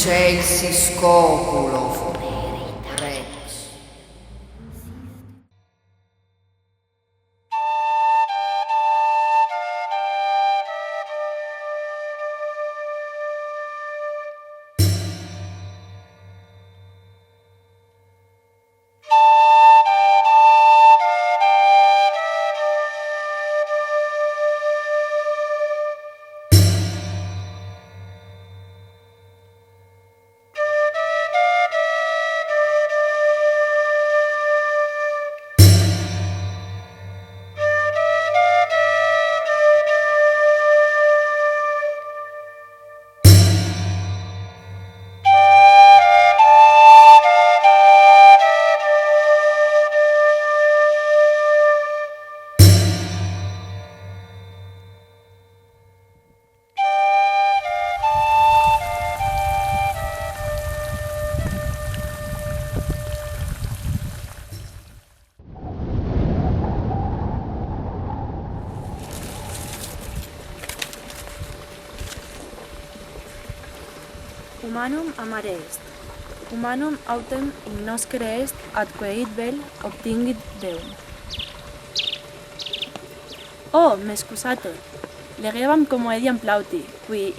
excelsis coculo rex. Humanum amare est. Humanum autem ignoscere est atque id vel obtingit Deum. Oh, me scusate. Legebam comediam plauti, qui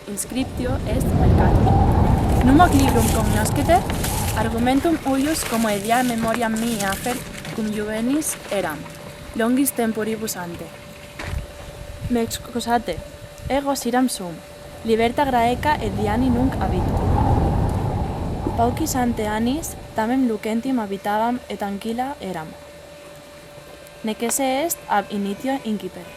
inscriptio est mercator. Num hoc librum cognoscete, argumentum uius comedia memoriam mi afer cum juvenis eram, longis temporibus ante. Me excusate, ego siram sum, liberta graeca et diani nunc habitur. Paucis ante annis tamen lucentim habitabam et anquila eram. Nec esse est ab initio incipere.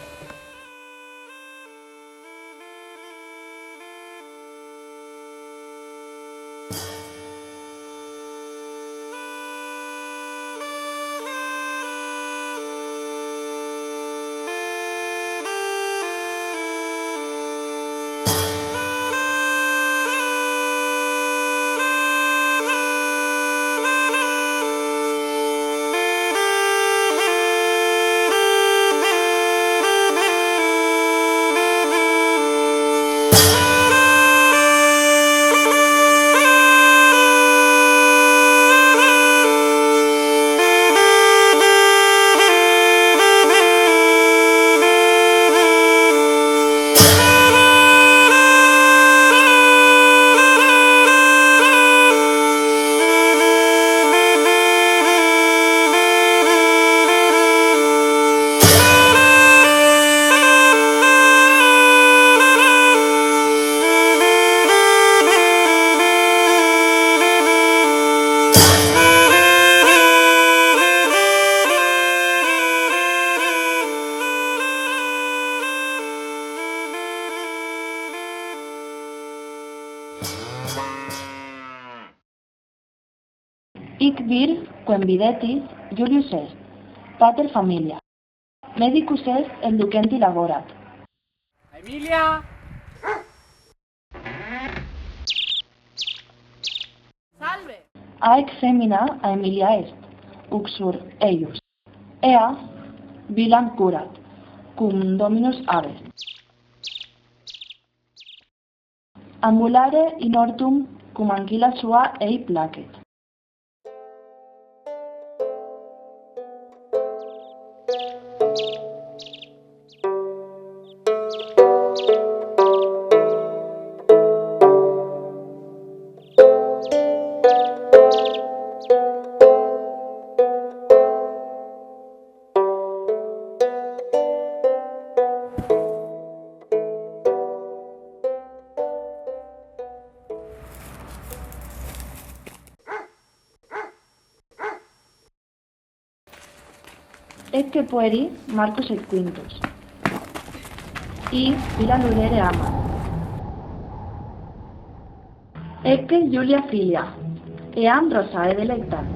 Hic vir, quem videtis, Julius est, pater familia. Medicus est et lucenti laborat. Emilia! Salve! Haec femina a Emilia est, uxur eius. Ea vilam curat, cum Dominus habet. Ambulare in hortum cum anquila sua ei placet. Ecce pueri Marcus et Quintus. I vila ludere ama. Ecce Julia filia. Eam Rosae delectat.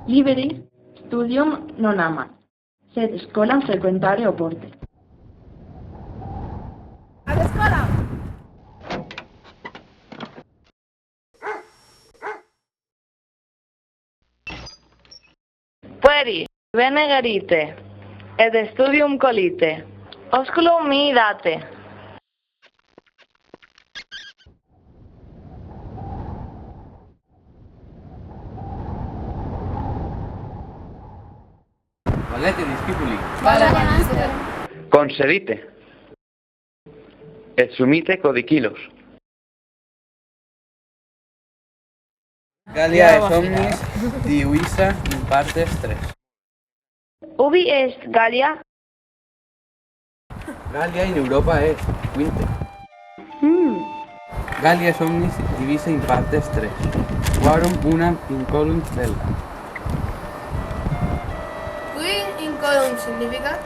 Liberi studium non amat, sed scolam frequentare oporte. A l'escola! Pueri, bene gerite, ed studium colite, osculum mi date. Valete discipuli. Conserite. Et sumite codicilos. Gallia es omnis divisa in partes tres. Ubi est Gallia? Gallia in Europa est quinte. Gallia es omnis divisa in partes tres. Quorum unam incolunt belga. Qui incolum significa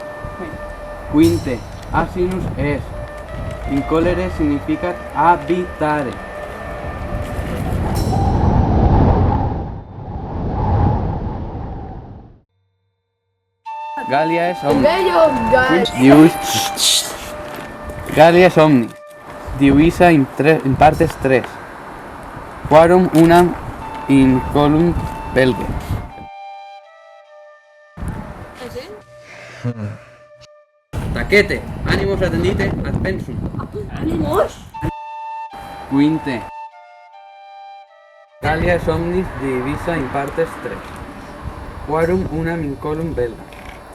Quinte, asinus es. Incolere significat habitare. Gallia es omnis. Gallia es omnis. Divisa in partes tres. Quorum unam incolunt belge. Taquete, ánimos attendite ad pensum. ánimos. Quinte. Gallia es omnis divisa in partes tres. Quorum unam incolum belga.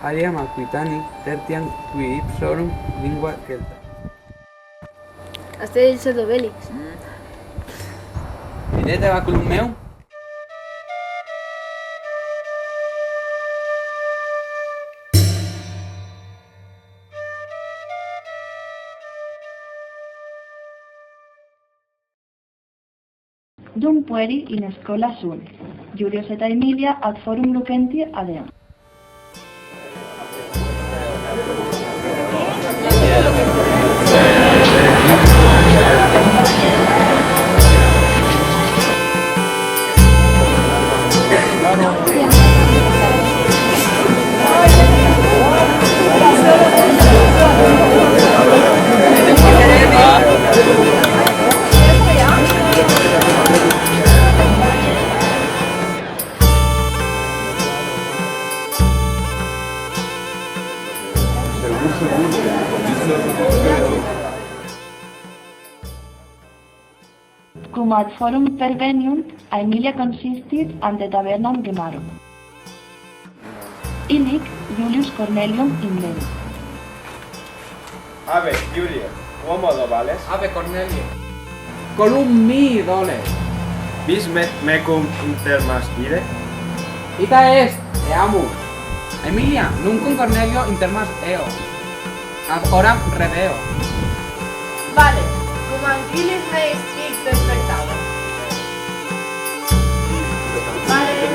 Aliam Aquitani tertiam qui ipsorum lingua celta. Asterix et Obelix. Videte baculum meu? Dum pueri in scola sunt, Julius et Aemilia ad forum lucenti adeam. Cum ad forum perveniunt, Aemilia consistit ante tabernam gemarum. Inic Julius Cornelium inveni. Ave, Julia, quomodo vales? Ave Cornelia. Colum mi dole. Vis mecum intermas ire? Ita est, eamus. Emilia, nuncum Cornelio intermas eo. Ad horam redeo. Vale, cum anquilis meis icte spectado. Vale.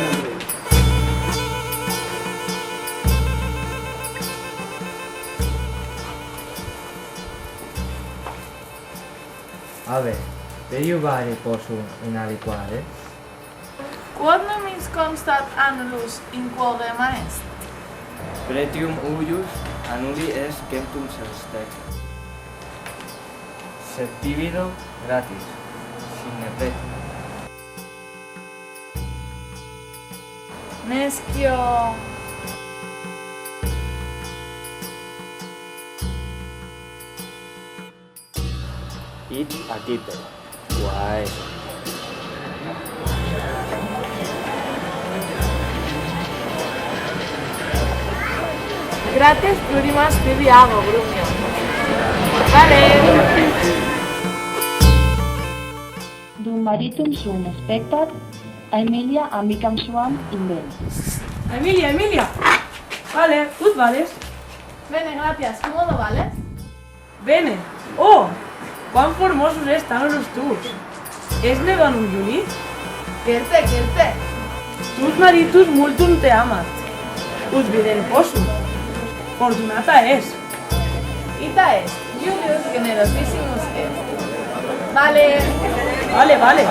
Ave, de iubare possum in aliquare? Quod nomis constat annulus in quodema est? Pretium uius annuli est centum sestec. Sed divido gratis, sine pretium. Nescio. Id agite, quae. Gratis plurimas tibi ago, Grumio. Vale. Dum maritum sum spectat, Aemilia amicam suam inveni. Emilia. Vale, ut vales? Bene, gracias. ¿Cómo vales? Bene. Oh, cuán formosos están los tus. Es neganum Juli? Querte. Tus maritus multum te amat. Ut videre possum. Fortunata es. Ita est, Julius generosissimus est. Vale. Vale.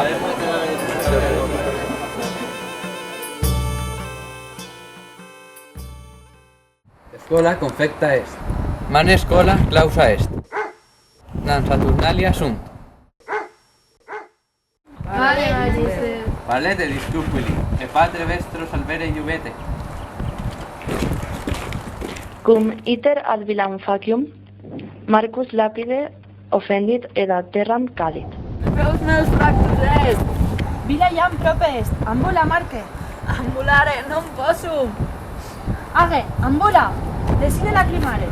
Scola confecta est. Mane scola clausa est. Dan Saturnalia sunt. Vale, Magister. Valete discupuli, e patre vestro salvere iuvete. Cum iter ad vilam facium, Marcus lapide offendit ed ad terram calit. Peus meus fractus est. Vila iam prope est. Ambula, Marque. Ambulare, non possum. Age, ambula. Decide lacrimare.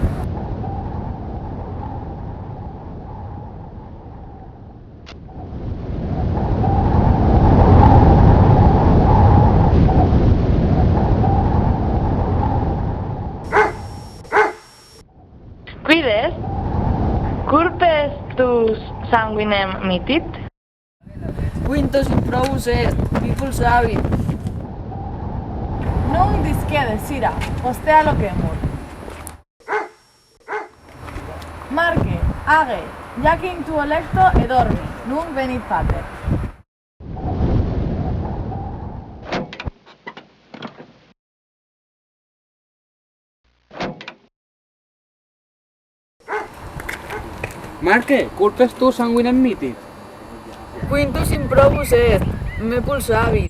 Quides? Curpes tus sanguinem mitit? Quintus improbus est, bipul savit. Non discede, sira, postea lo quemur. Marque, age, jacin tu electo e dormi, nun venit pater. Marque, culpes tu sanguinem mitit. Quintus improbus est, me pulsavit.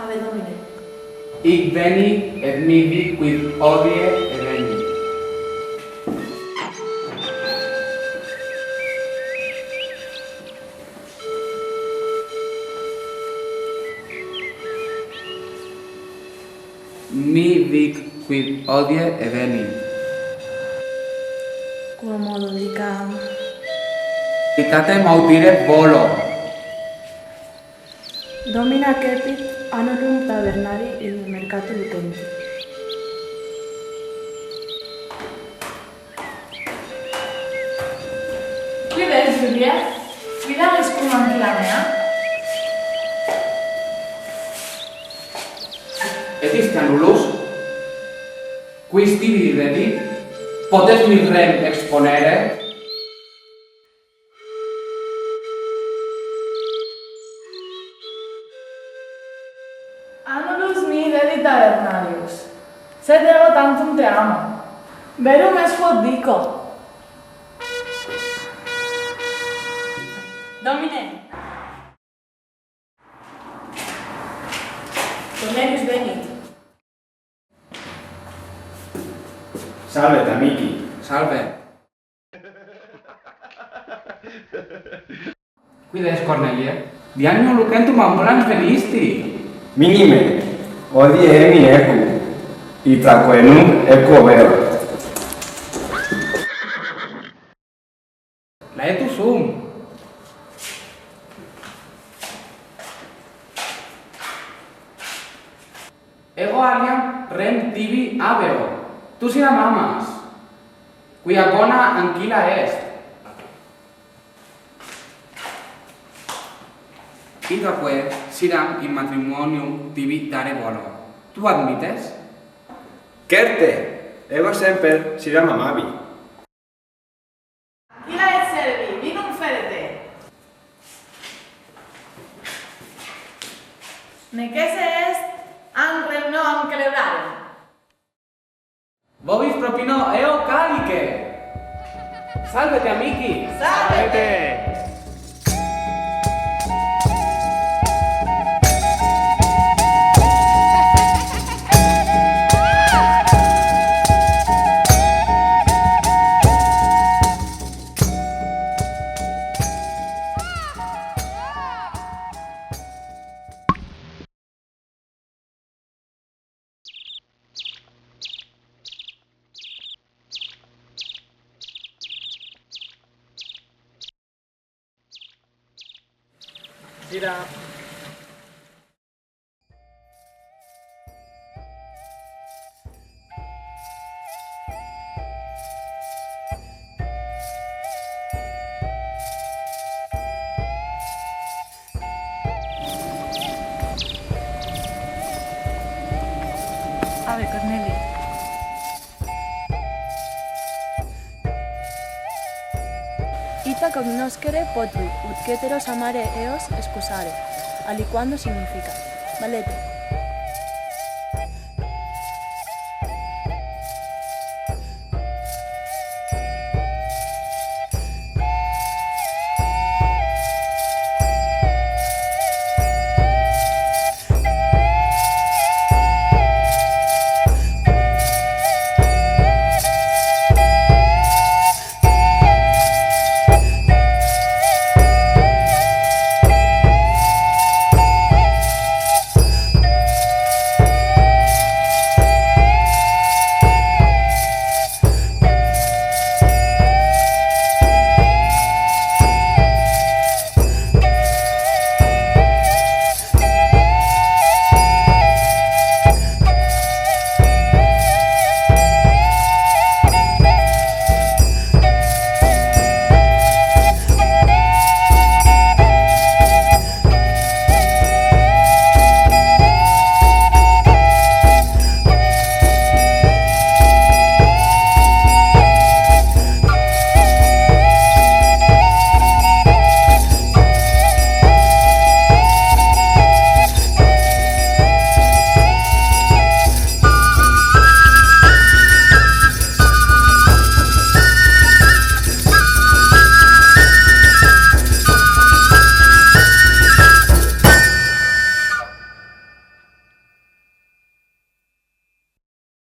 Ave Domine. Hic veni et mihi quid odie veni. Mi vic quid odie veni. Quomodo dicam. Dictate maudire volo. Domina cepit anulum tabernari in mercato lucenti. Quides, Julia? Vidales cum ancilla mea? Et iste annulus? Quis tibi redit? Potes mi rem exponere? Annulus mi dedit tabernarius. Sed ego tantum te amo. Verum es quod dico. Domine. Cornelius venit. Salve, amici. Salve. Quides Cornelia? Diannum lucentum ambulans venisti. Minime, odie emi ecu, itraquenum equo vero. Laetus sum. Ego aliam rem tibi habeo. Tu siram amas. Quia bona anquila est. Itraque siram in matrimonium tibi dare volo. Tu admites? Certe, ego semper siram amavi. Illa et servi, vinum ferete. Necese est anrem noam celebrarem. Vobis propino eo calice. Salvete, amici. Salvete! Sira. cognoscere potru, ut ceteros amare eos excusare, aliquando significa, valete,